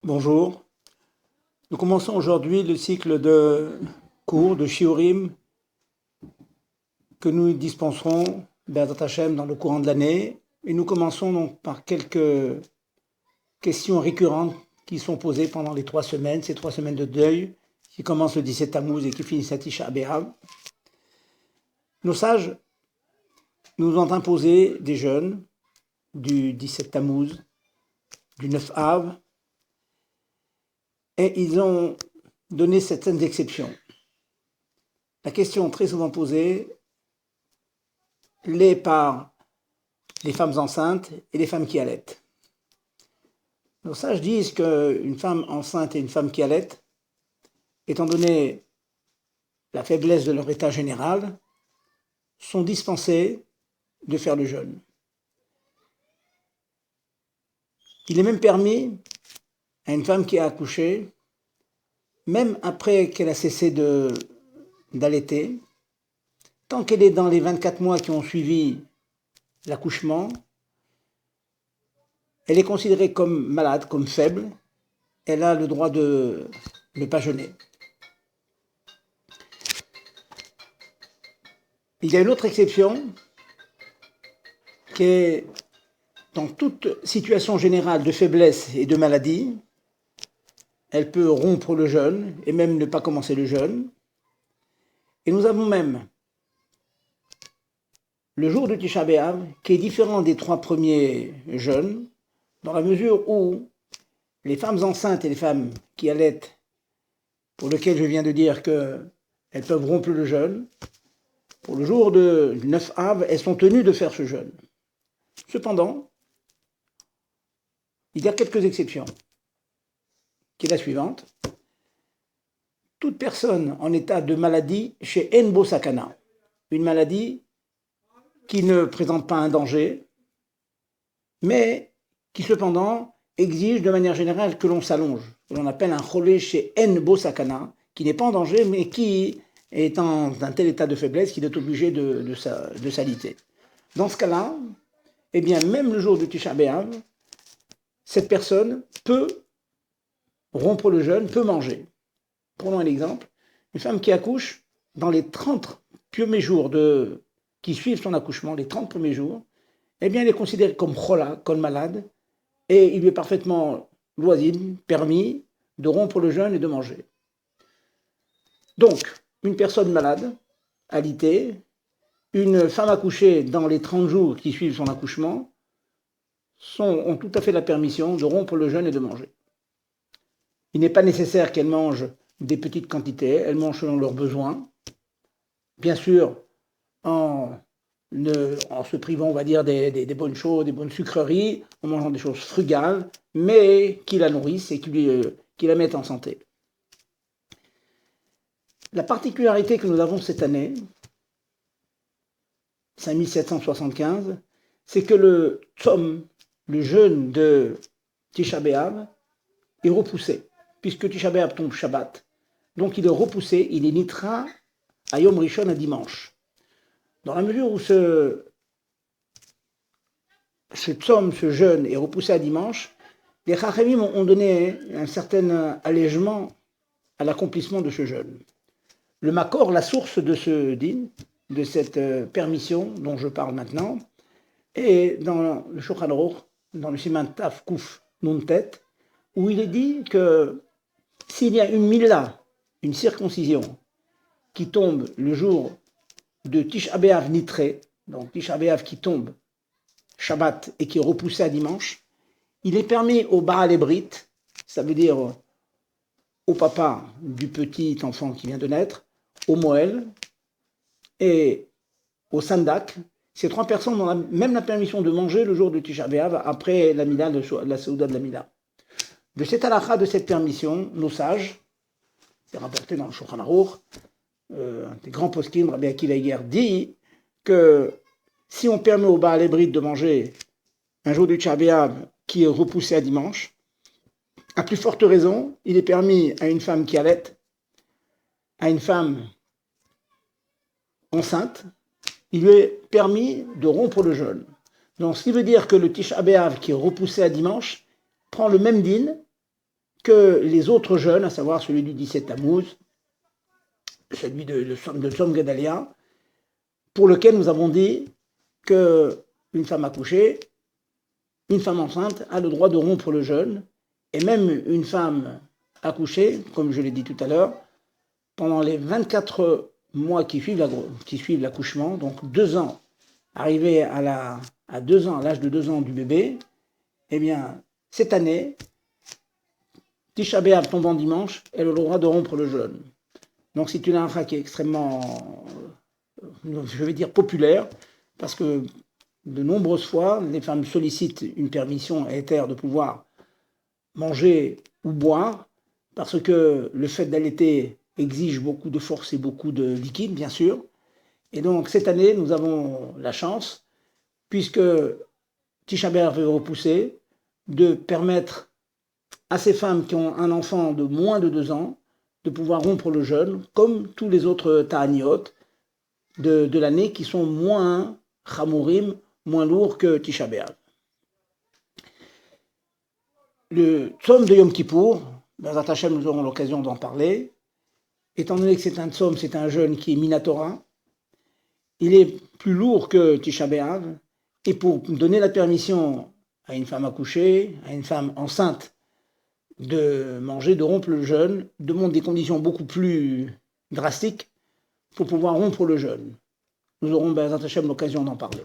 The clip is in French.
Bonjour, nous commençons aujourd'hui le cycle de cours de Shiurim que nous dispenserons Be'ezrat Hashem dans le courant de l'année. Et nous commençons donc par quelques questions récurrentes qui sont posées pendant les 3 semaines, ces 3 semaines de deuil qui commencent le 17 Tammuz et qui finissent à Tisha B'Av. Nos sages nous ont imposé des jeûnes du 17 Tammuz, du 9 Av, et ils ont donné certaines exceptions. La question très souvent posée l'est par les femmes enceintes et les femmes qui allaitent. Nos sages disent qu'une femme enceinte et une femme qui allaite, étant donné la faiblesse de leur état général, sont dispensées de faire le jeûne. Il est même permis à une femme qui a accouché, même après qu'elle a cessé d'allaiter, tant qu'elle est dans les 24 mois qui ont suivi l'accouchement, elle est considérée comme malade, comme faible, elle a le droit de ne pas jeûner. Il y a une autre exception qui est dans toute situation générale de faiblesse et de maladie, elle peut rompre le jeûne et même ne pas commencer le jeûne. Et nous avons même le jour de Tisha B'Av qui est différent des 3 premiers jeûnes, dans la mesure où les femmes enceintes et les femmes qui allaitent, pour lesquelles je viens de dire qu'elles peuvent rompre le jeûne, pour le jour du 9 Av, elles sont tenues de faire ce jeûne. Cependant, il y a quelques exceptions, qui est la suivante. Toute personne en état de maladie chez Enbo Sakana, une maladie qui ne présente pas un danger, mais qui cependant exige de manière générale que l'on s'allonge, que l'on appelle un cholé chez Enbo Sakana, qui n'est pas en danger, mais qui est dans un tel état de faiblesse qu'il est obligé de s'aliter. Dans ce cas-là, eh bien, même le jour du Tisha B'Av, cette personne peut rompre le jeûne, peut manger. Prenons un exemple. Une femme qui accouche, dans les 30 premiers jours qui suivent son accouchement, les 30 premiers jours, eh bien, elle est considérée comme chola, comme malade, et il lui est parfaitement loisible, permis de rompre le jeûne et de manger. Donc, une personne malade, alitée, une femme accouchée dans les 30 jours qui suivent son accouchement, ont tout à fait la permission de rompre le jeûne et de manger. Il n'est pas nécessaire qu'elles mangent des petites quantités, elles mangent selon leurs besoins. Bien sûr, en se privant, on va dire, des bonnes choses, des bonnes sucreries, en mangeant des choses frugales, mais qui la nourrissent et qui la mettent en santé. La particularité que nous avons cette année, 5775, c'est que le tzom, le jeûne de Tisha B'Av, est repoussé, puisque Tisha B'Av tombe Shabbat. Donc il est repoussé, il est nitra à Yom Rishon, à dimanche. Dans la mesure où ce tzom, ce jeûne, est repoussé à dimanche, les Chachamim ont donné un certain allègement à l'accomplissement de ce jeûne. Le Makor, la source de ce din, de cette permission dont je parle maintenant, est dans le Shulchan Aruch, dans le Siman Taf Kuf Nun Tet, où il est dit que s'il y a une mila, une circoncision, qui tombe le jour de Tisha B'Av Nitré, donc Tisha B'Av qui tombe Shabbat et qui est repoussé à dimanche, il est permis au Baal Ebrit, ça veut dire au papa du petit enfant qui vient de naître, au Moël et au Sandak, ces 3 personnes ont même la permission de manger le jour de Tisha B'Av après la Mila, la Seouda de la Mila. De cette halakha, de cette permission, nos sages, c'est rapporté dans le Shulchan Aruch, un des grands poskim, Rabbi Akiva Eiger, dit que si on permet au Baal Ebrit de manger un jour du Tisha B'Av qui est repoussé à dimanche, à plus forte raison, il est permis à une femme qui allaite, à une femme enceinte, il lui est permis de rompre le jeûne. Donc, ce qui veut dire que le Tisha B'Av qui est repoussé à dimanche prend le même din que les autres jeûnes, à savoir celui du 17 Tammuz, celui de Tzom Gedalia, pour lequel nous avons dit qu'une femme accouchée, une femme enceinte a le droit de rompre le jeûne, et même une femme accouchée, comme je l'ai dit tout à l'heure, pendant les 24 mois qui suivent l'accouchement, donc 2 ans, arrivé à l'âge de 2 ans du bébé, eh bien, cette année, Tisha B'Av tombant dimanche, elle a le droit de rompre le jeûne. Donc c'est une halakha qui est extrêmement, je vais dire, populaire, parce que de nombreuses fois, les femmes sollicitent une permission éthère de pouvoir manger ou boire, parce que le fait d'allaiter exige beaucoup de force et beaucoup de liquide, bien sûr. Et donc cette année, nous avons la chance, puisque Tisha B'Av est repoussé, de permettre à ces femmes qui ont un enfant de moins de 2 ans de pouvoir rompre le jeûne, comme tous les autres ta'aniot de l'année qui sont moins chamourim, moins lourds que Tisha B'Av. Le tzom de Yom Kippour, Bezrat Hashem, nous aurons l'occasion d'en parler. Étant donné que c'est un tzom, c'est un jeûne qui est minatora, il est plus lourd que Tisha B'Av, et pour donner la permission à une femme accouchée, à une femme enceinte, de manger, de rompre le jeûne, demande des conditions beaucoup plus drastiques pour pouvoir rompre le jeûne. Nous aurons, Bezrat Hashem, l'occasion d'en parler.